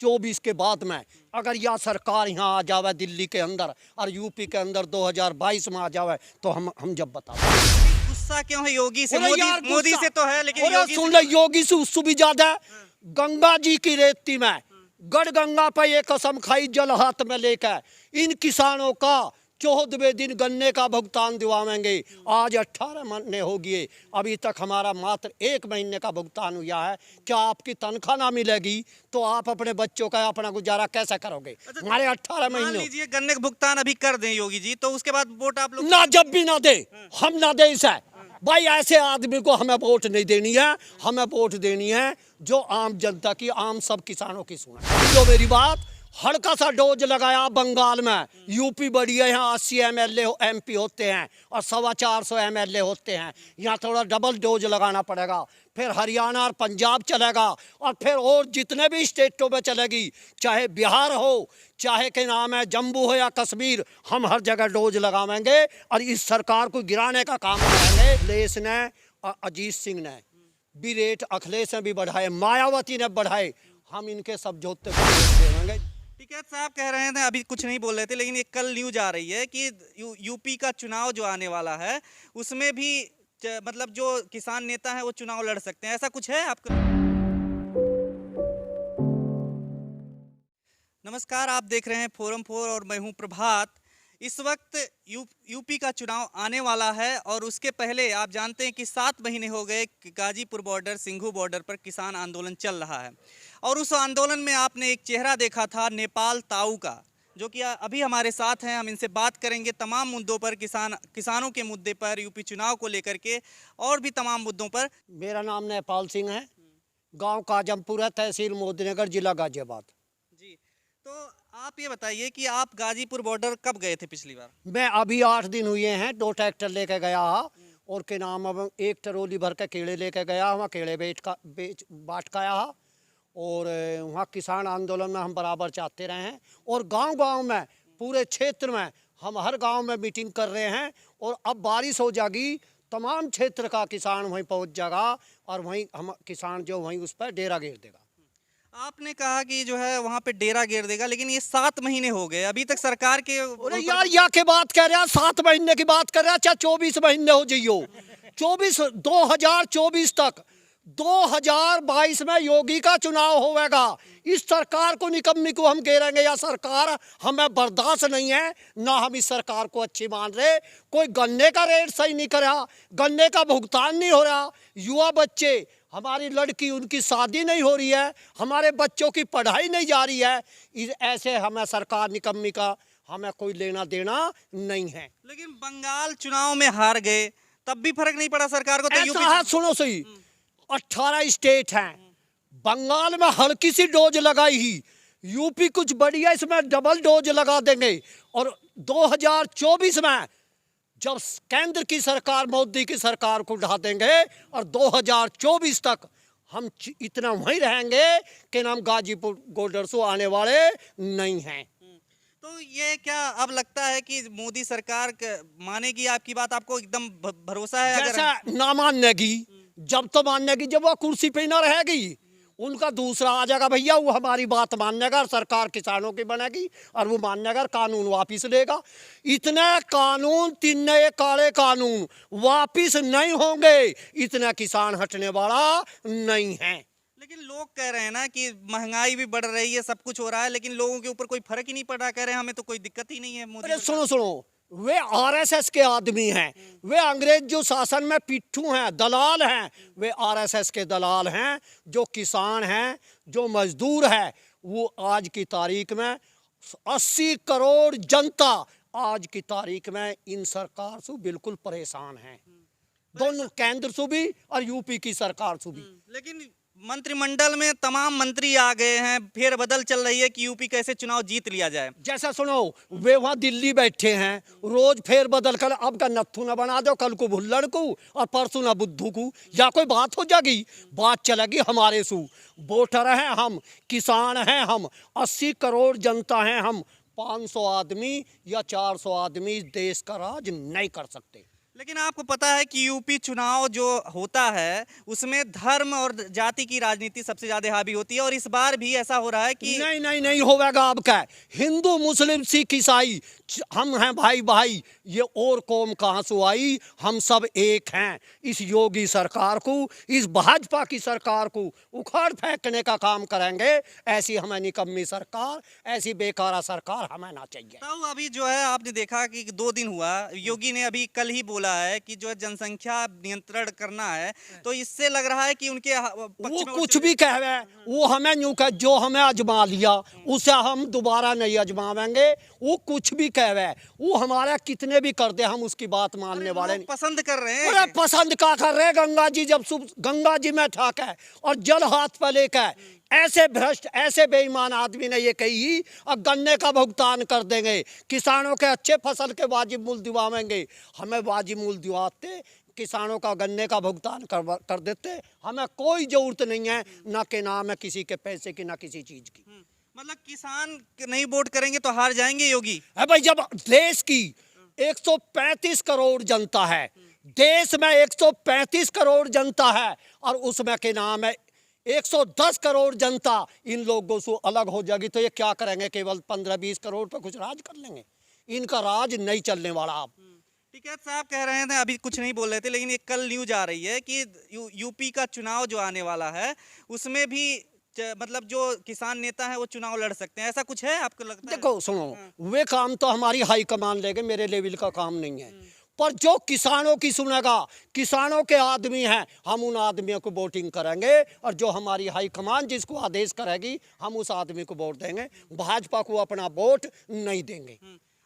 24 के बाद में अगर यह सरकार यहाँ आ जावे दिल्ली के अंदर और यूपी के अंदर 2022 में आ जावे तो हम जब बता गुस्सा क्यों है योगी से? यार मोदी से तो है, लेकिन योगी सुन ले, योगी से उससे भी ज्यादा गंगा जी की रेती में गढ़ गंगा पे ये कसम खाई जल हाथ में लेकर इन किसानों का 14वें दिन गन्ने का भुगतान दिवाएंगे। आज 18 महीने हो गए, अभी तक हमारा मात्र 1 महीने का भुगतान हुआ है। क्या आपकी तनख्वाह ना मिलेगी तो आप अपने बच्चों का अपना गुजारा कैसे करोगे? हमारे 18 महीने लीजिए गन्ने का भुगतान अभी कर दें योगी जी, तो उसके बाद वोट आप लोग ना जब भी ना दे, हम ना दे इसे भाई। ऐसे आदमी को हमें वोट नहीं देनी है, हमें वोट देनी है जो आम जनता की, आम सब किसानों की सुने। जो मेरी बात हल्का सा डोज लगाया बंगाल में, यूपी बड़ी है, यहाँ 80 MLA MP होते हैं और 425 MLA होते हैं। यहाँ थोड़ा डबल डोज लगाना पड़ेगा। फिर हरियाणा और पंजाब चलेगा और फिर और जितने भी स्टेटों में चलेगी, चाहे बिहार हो, चाहे के नाम है जम्मू हो या कश्मीर, हम हर जगह डोज लगाएंगे और इस सरकार को गिराने का काम करेंगे। अखिलेश ने और अजीत सिंह ने भी रेट, अखिलेश ने भी बढ़ाए, मायावती ने बढ़ाए, हम इनके सब जोते देंगे। टिकैत साहब कह रहे थे, अभी कुछ नहीं बोल रहे थे, लेकिन एक कल न्यूज आ रही है कि यूपी का चुनाव जो आने वाला है उसमें भी मतलब जो किसान नेता है वो चुनाव लड़ सकते हैं, ऐसा कुछ है आपका? नमस्कार, आप देख रहे हैं फोरम 4 और मैं हूं प्रभात। इस वक्त यूपी का चुनाव आने वाला है और उसके पहले आप जानते हैं कि 7 महीने हो गए गाजीपुर बॉर्डर, सिंघू बॉर्डर पर किसान आंदोलन चल रहा है और उस आंदोलन में आपने एक चेहरा देखा था नेपाल ताऊ का, जो कि अभी हमारे साथ हैं। हम इनसे बात करेंगे तमाम मुद्दों पर, किसानों के मुद्दे पर, यूपी चुनाव को लेकर के और भी तमाम मुद्दों पर। मेरा नाम नेपाल सिंह है, गाँव काजमपुर है, तहसील मोदीनगर, जिला गाजियाबाद। जी, तो आप ये बताइए कि आप गाजीपुर बॉर्डर कब गए थे पिछली बार? मैं अभी 8 दिन हुए हैं, 2 ट्रैक्टर लेके गया और के नाम अब 1 ट्रॉली भर के केले लेके गया, वहाँ केले बाट का आया और वहाँ किसान आंदोलन में हम बराबर चाहते रहे हैं और गांव-गांव में, पूरे क्षेत्र में हम हर गांव में मीटिंग कर रहे हैं और अब बारिश हो जाएगी, तमाम क्षेत्र का किसान वहीं पहुँच जाएगा और वहीं हम किसान जो वहीं उस पर डेरा घेर देगा। आपने कहा कि जो है वहाँ पे डेरा घेर देगा, लेकिन ये 7 महीने हो गए, अभी तक सरकार के। अरे यार या के बात कर रहा है, 7 महीने की बात कर रहा है, चाहे 24 महीने हो जाइयो, 2024 तक 2022 में योगी का चुनाव होगा। इस सरकार को, निकम्मी को हम घेरेंगे या सरकार हमें बर्दाश्त नहीं है, ना हम इस सरकार को अच्छी मान रहे। कोई गन्ने का रेट सही नहीं कर रहा, गन्ने का भुगतान नहीं हो रहा, युवा बच्चे, हमारी लड़की, उनकी शादी नहीं हो रही है, हमारे बच्चों की पढ़ाई नहीं जा रही है। ऐसे हमें सरकार निकम्मी का हमें कोई लेना देना नहीं है। लेकिन बंगाल चुनाव में हार गए, तब भी फर्क नहीं पड़ा सरकार को। तो ऐसा है, सुनो सही, 18 स्टेट हैं, बंगाल में हल्की सी डोज लगाई ही, यूपी कुछ बढ़िया, इसमें डबल डोज लगा देंगे और 2024 में जब केंद्र की सरकार, मोदी की सरकार को ढा देंगे और 2024 तक हम इतना वहीं रहेंगे कि नाम गाजीपुर बॉर्डर से आने वाले नहीं हैं। तो ये क्या अब लगता है कि मोदी सरकार मानेगी आपकी बात? आपको एकदम भरोसा है? जैसा ना मानेगी, जब तो मानेगी जब वो कुर्सी पे ना रहेगी, उनका दूसरा आ जाएगा भैया, वो हमारी बात मानेगा और सरकार किसानों की बनेगी और वो मानेगा, कानून वापिस लेगा। इतने कानून, 3 नए काले कानून वापिस नहीं होंगे, इतना किसान हटने वाला नहीं है। लेकिन लोग कह रहे हैं ना कि महंगाई भी बढ़ रही है, सब कुछ हो रहा है, लेकिन लोगों के ऊपर कोई फर्क ही नहीं पड़ रहा। कह रहे हैं हमें तो कोई दिक्कत ही नहीं है मोदी। अरे सुनो, वे RSS के आदमी हैं, वे अंग्रेज जो शासन में पिट्ठू हैं, दलाल हैं, वे RSS के दलाल हैं। जो किसान हैं, जो मजदूर है, वो आज की तारीख में 80 करोड़ जनता आज की तारीख में इन सरकार से बिल्कुल परेशान है, दोनों केंद्र से भी और यूपी की सरकार से भी। लेकिन मंत्रिमंडल में तमाम मंत्री आ गए हैं, फेर बदल चल रही है कि यूपी कैसे चुनाव जीत लिया जाए। जैसा सुनो, वे वहाँ दिल्ली बैठे हैं, रोज फेर बदल कर, अब का नत्थू न बना दो, कल को भुल्लड़ को और परसों न बुद्धू को, या कोई बात हो जाएगी? बात चलेगी हमारे सू। वोटर हैं हम, किसान हैं हम, 80 करोड़ जनता हैं हम, 500 आदमी या 400 आदमी देश का राज नहीं कर सकते। लेकिन आपको पता है कि यूपी चुनाव जो होता है उसमें धर्म और जाति की राजनीति सबसे ज्यादा हावी होती है, और इस बार भी ऐसा हो रहा है कि नहीं नहीं नहीं होगा। अब क्या हिंदू मुस्लिम सिख ईसाई हम हैं भाई भाई, ये और कौम कहाँ से आई? हम सब एक हैं। इस योगी सरकार को, इस भाजपा की सरकार को उखाड़ फेंकने का काम करेंगे। ऐसी हमें निकम्मी सरकार, ऐसी बेकारा सरकार हमें ना चाहिए। तो अभी जो है आपने देखा कि 2 दिन हुआ, योगी ने अभी कल ही बोला है कि जो जनसंख्या नियंत्रण करना है, तो इससे लग रहा है कि उनके पक्ष वो में कुछ भी कहे, वो हमें यूं कह, जो हमें आजमा लिया उसे हम दोबारा नहीं आजमावेंगे। वो कुछ भी कहे, वो हमारा कितने भी कर दे, हम उसकी बात मानने वाले नहीं। पसंद कर रहे हैं। अरे पसंद का कर रहे? गंगा जी जब गंगा जी में ठाक है और जल हाथ पर लेकर, ऐसे भ्रष्ट ऐसे बेईमान आदमी ने ये कही और गन्ने का भुगतान कर देंगे, किसानों के अच्छे फसल के वाजिब मूल्य दिवाएंगे। हमें वाजिब मूल्य दिवाते, किसानों का गन्ने का भुगतान कर देते, हमें कोई जरूरत नहीं है ना के नाम है किसी के पैसे की ना किसी चीज की। मतलब किसान नहीं वोट करेंगे तो हार जाएंगे योगी? है भाई, जब देश की 135 करोड़ जनता है, देश में 135 करोड़ जनता है, और उसमें के नाम है 110 करोड़ जनता इन लोगों से अलग हो जाएगी, तो ये क्या करेंगे? केवल 15-20 करोड़ पे कुछ राज कर लेंगे? इनका राज नहीं चलने वाला। अब टिकैत साहब कह रहे थे, अभी कुछ नहीं बोल रहे थे, लेकिन ये कल न्यूज आ रही है कि यूपी का चुनाव जो आने वाला है उसमें भी मतलब जो किसान नेता है वो चुनाव लड़ सकते हैं, ऐसा कुछ है आपको लगता है? देखो सुनो, वे काम तो हमारी हाईकमान लेंगे, मेरे लेवल का काम नहीं है। पर जो किसानों की सुनेगा, किसानों के आदमी हैं, हम उन आदमियों को वोटिंग करेंगे, और जो हमारी हाईकमान जिसको आदेश करेगी हम उस आदमी को वोट देंगे। भाजपा को अपना वोट नहीं देंगे।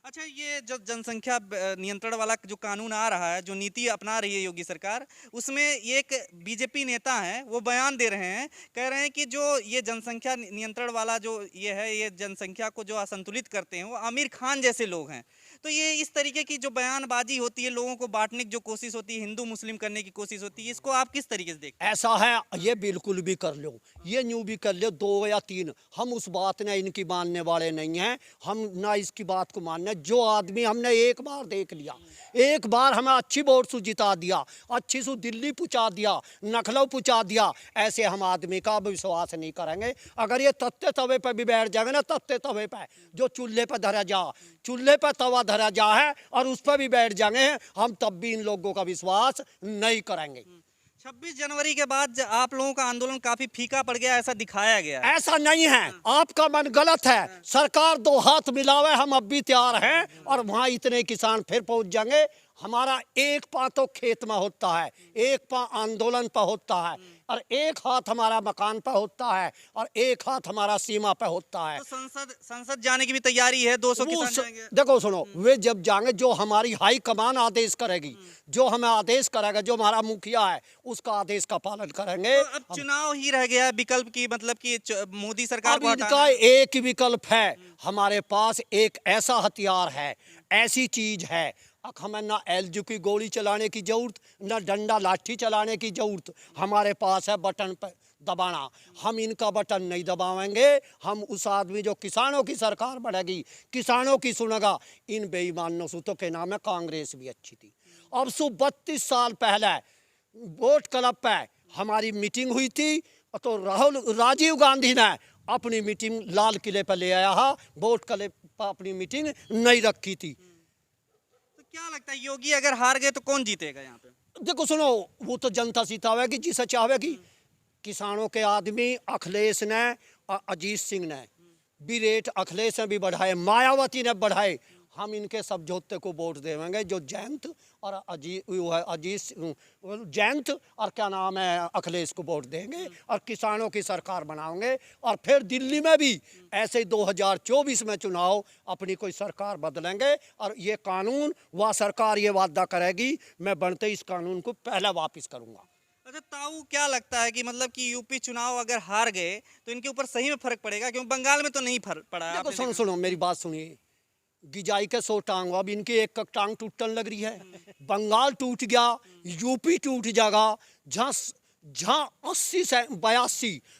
अच्छा, ये जो जनसंख्या नियंत्रण वाला जो कानून आ रहा है, जो नीति अपना रही है योगी सरकार, उसमें एक बीजेपी नेता हैं, वो बयान दे रहे हैं, कह रहे हैं कि जो ये जनसंख्या नियंत्रण वाला जो ये है, ये जनसंख्या को जो असंतुलित करते हैं वो आमिर खान जैसे लोग हैं। तो ये इस तरीके की जो बयानबाजी होती है, लोगों को बांटने की जो कोशिश होती है, हिंदू मुस्लिम करने की कोशिश होती है, इसको आप किस तरीके से देखते हैं? ऐसा है, ये बिल्कुल भी कर लो, ये न्यू भी कर लो, 2 या 3, हम उस बात ने इनकी मानने वाले नहीं हैं। हम ना इसकी बात को मानने, जो आदमी हमने एक बार देख लिया, एक बार हमें अच्छी वोट से जिता दिया, अच्छी से दिल्ली पहुंचा दिया, लखनऊ पहुंचा दिया, ऐसे हम आदमी का अब विश्वास नहीं करेंगे। अगर ये तत्ते तवे पर भी बैठ जाएंगे ना, तत्ते तवे पर जो चूल्हे पर धरा जा, चूल्हे पर तवा धरा जा है और उस पर भी बैठ जाएंगे, हम तब भी इन लोगों का विश्वास नहीं करेंगे। 26 जनवरी के बाद आप लोगों का आंदोलन काफी फीका पड़ गया, ऐसा दिखाया गया है। ऐसा नहीं है, आपका मन गलत है। सरकार 2 हाथ मिलावे, हम अब भी तैयार हैं, और वहां इतने किसान फिर पहुंच जाएंगे। हमारा एक पाँव तो खेत में होता है, एक पाँव आंदोलन पर होता है, और एक हाथ हमारा मकान पर होता है, और एक हाथ हमारा सीमा पर होता है। तो संसद जाने की भी तैयारी है, 200 किसान जाएंगे। देखो सुनो, वे जब जाएंगे, जो हमारी हाई कमान आदेश करेगी, जो हमें आदेश करेगा, जो हमारा मुखिया है उसका आदेश का पालन करेंगे। तो अब चुनाव ही रह गया विकल्प की, मतलब कि मोदी सरकार को हटाना। इनका एक ही विकल्प है, हमारे पास एक ऐसा हथियार है, ऐसी चीज है, हमें ना एलजू की गोली चलाने की जरूरत, ना डंडा लाठी चलाने की जरूरत। हमारे पास है बटन पर दबाना, हम इनका बटन नहीं दबाएंगे। हम उस आदमी, जो किसानों की सरकार बढ़ेगी, किसानों की सुनेगा, इन बेईमानों से तो के नाम है कांग्रेस भी अच्छी थी। अब से 32 साल पहले वोट क्लब पे हमारी मीटिंग हुई थी, तो राजीव गांधी ने अपनी मीटिंग लाल किले पर ले आया है, वोट क्लब पर अपनी मीटिंग नहीं रखी थी। क्या लगता है, योगी अगर हार गए तो कौन जीतेगा यहाँ पे? देखो सुनो, वो तो जनता सीतावेगी जिसे चाहेगी। किसानों के आदमी अखिलेश ने और अजीत सिंह ने भी रेट, अखिलेश ने भी बढ़ाए, मायावती ने बढ़ाए। हम इनके समझौते को वोट देंगे, जो जयंत और जयंत और क्या नाम है अखिलेश को वोट देंगे, और किसानों की सरकार बनाएंगे। और फिर दिल्ली में भी ऐसे 2024 में चुनाव अपनी कोई सरकार बदलेंगे, और ये कानून वह सरकार ये वादा करेगी, मैं बनते इस कानून को पहले वापस करूँगा। अच्छा ताऊ, क्या लगता है कि मतलब कि यूपी चुनाव अगर हार गए तो इनके ऊपर सही में फर्क पड़ेगा? क्योंकि बंगाल में तो नहीं फर्क पड़ा है। देखो सुनो मेरी बात सुनिए, गिजाई के 100 टांग, अब इनकी एक टांग टूटने लग रही है। बंगाल टूट गया, यूपी टूट जाएगा, जहाँ 80 से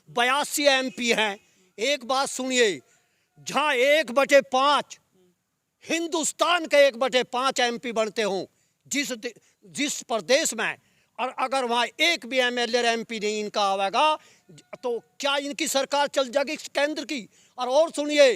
82 MP हैं। एक बात सुनिए, जहाँ 1/5 हिंदुस्तान के 1/5 MP बनते हों, जिस जिस प्रदेश में, और अगर वहाँ एक भी एमएलए एमपी नहीं इनका आवेगा तो क्या इनकी सरकार चल जाएगी केंद्र की। और सुनिए,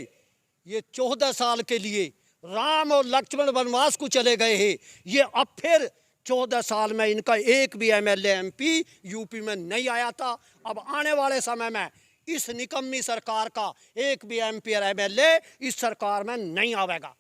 ये 14 साल के लिए राम और लक्ष्मण वनवास को चले गए हैं, ये अब फिर 14 साल में इनका एक भी एमएलए एमपी यूपी में नहीं आया था। अब आने वाले समय में इस निकम्मी सरकार का एक भी एमपी और एमएलए इस सरकार में नहीं आवेगा।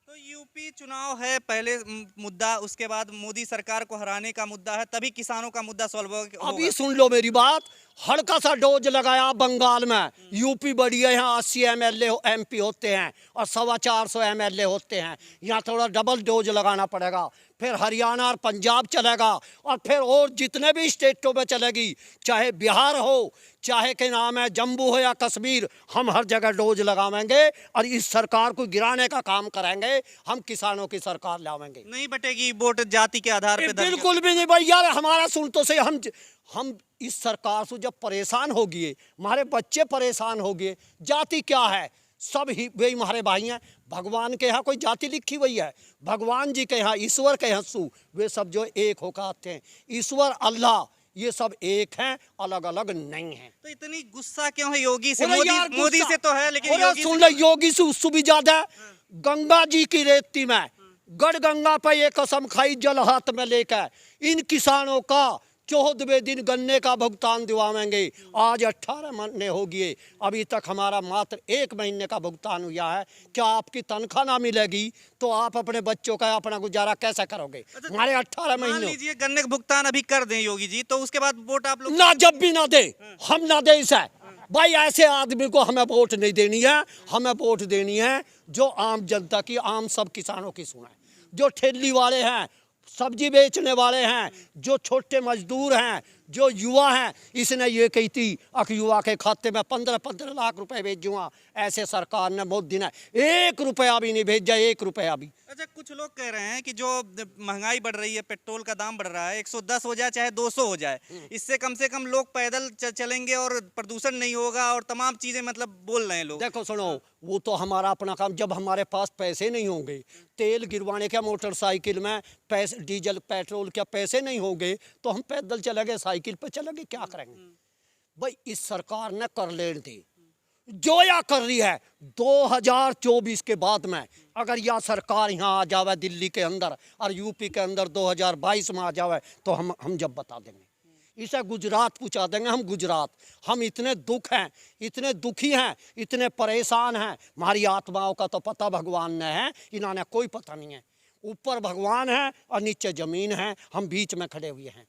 तो यूपी चुनाव है पहले मुद्दा, उसके बाद मोदी सरकार को हराने का मुद्दा है, तभी किसानों का मुद्दा सॉल्व होगा। अभी सुन लो मेरी बात, हल्का सा डोज लगाया बंगाल में, यूपी बढ़िया, यहाँ 80 एमएलए एमपी होते हैं और 425 एमएलए होते हैं, यहाँ थोड़ा डबल डोज लगाना पड़ेगा। फिर हरियाणा और पंजाब चलेगा, और फिर और जितने भी स्टेटों में चलेगी, चाहे बिहार हो, चाहे के नाम है जम्मू हो या कश्मीर, हम हर जगह डोज लगावेंगे और इस सरकार को गिराने का काम करेंगे। हम किसानों की सरकार लावेंगे। नहीं बटेगी वोट जाति के आधार पे? बिल्कुल भी नहीं भाई यार, हमारा सुन तो सही। हम इस सरकार से जब परेशान हो गए, हमारे बच्चे परेशान हो गए, जाति क्या है, सब ही वे हमारे भाई हैं। भगवान के यहाँ कोई जाति लिखी हुई है? भगवान जी के यहाँ, ईश्वर के यहाँ वे सब जो एक होकर आते हैं, ईश्वर अल्लाह ये सब एक हैं, अलग अलग नहीं हैं। तो इतनी गुस्सा क्यों है योगी से? यार मोदी से तो है, लेकिन योगी सुन ले, योगी से उससे भी ज्यादा गंगा जी की रेती में गढ़ गंगा पे ये कसम खाई जल हाथ में लेकर इन किसानों का 14वें दिन गन्ने का भुगतान दिवाएंगे। आज 18 महीने हो गए, अभी तक हमारा मात्र 1 महीने का भुगतान हुआ है। क्या आपकी तनख्वाह ना मिलेगी तो आप अपने बच्चों का अपना गुजारा कैसे करोगे? हमारे 18 मान महीने। लीजिए गन्ने का भुगतान अभी कर दें योगी जी, तो उसके बाद वोट आप लोग ना, जब भी ना दे, हम ना दे इसे भाई। ऐसे आदमी को हमें वोट नहीं देनी है। हमें वोट देनी है जो आम जनता की, आम सब किसानों की सुने, जो ठेली वाले हैं, सब्जी बेचने वाले हैं, जो छोटे मजदूर हैं, जो युवा हैं। इसने ये कही थी कि युवा के खाते में 15-15 लाख रुपए भेजूंगा, ऐसे सरकार ने मोदी ने 1 रुपया भी नहीं भेजा, 1 रुपया भी। अच्छा, कुछ लोग कह रहे हैं कि जो महंगाई बढ़ रही है, पेट्रोल का दाम बढ़ रहा है, 110 हो जाए चाहे 200 हो जाए, इससे कम से कम लोग पैदल चलेंगे और प्रदूषण नहीं होगा और तमाम चीजें, मतलब बोल रहे हैं लोग। देखो सुनो, वो तो हमारा अपना काम। जब हमारे पास पैसे नहीं होंगे, तेल गिरवाने के मोटरसाइकिल में पैसे, डीजल पेट्रोल के पैसे नहीं होंगे, तो हम पैदल चलेंगे, साइकिल पे चलेंगे, क्या करेंगे भाई? इस सरकार ने कर लेने दी जो या कर रही है। 2024 के बाद में अगर यह सरकार यहाँ आ जावे दिल्ली के अंदर और यूपी के अंदर 2022 में आ जावे, तो हम जब बता देंगे, इसे गुजरात पहुँचा देंगे। हम गुजरात, हम इतने दुख हैं, इतने दुखी हैं, इतने परेशान हैं। हमारी आत्माओं का तो पता भगवान ने है, इन्होंने कोई पता नहीं है। ऊपर भगवान है और नीचे जमीन है, हम बीच में खड़े हुए हैं।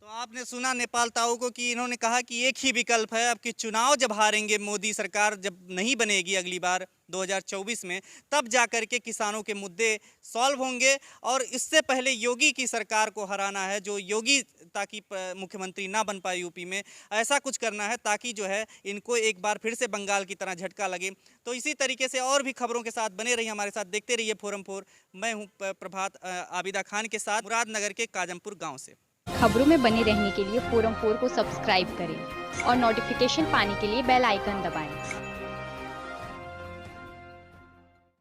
तो आपने सुना नेपाल ताऊ को कि इन्होंने कहा कि एक ही विकल्प है, अब कि चुनाव जब हारेंगे, मोदी सरकार जब नहीं बनेगी अगली बार 2024 में, तब जाकर के किसानों के मुद्दे सॉल्व होंगे। और इससे पहले योगी की सरकार को हराना है, जो योगी ताकि मुख्यमंत्री ना बन पाए यूपी में, ऐसा कुछ करना है ताकि जो है इनको एक बार फिर से बंगाल की तरह झटका लगे। तो इसी तरीके से और भी खबरों के साथ बने रहिए हमारे साथ, देखते रहिए फोरम 4। मैं हूँ प्रभात आबिदा खान के साथ, मुरादनगर के काजमपुर गाँव से। खबरों में बने रहने के लिए फोरम 4 को सब्सक्राइब करें और नोटिफिकेशन पाने के लिए बेल आइकन दबाएं।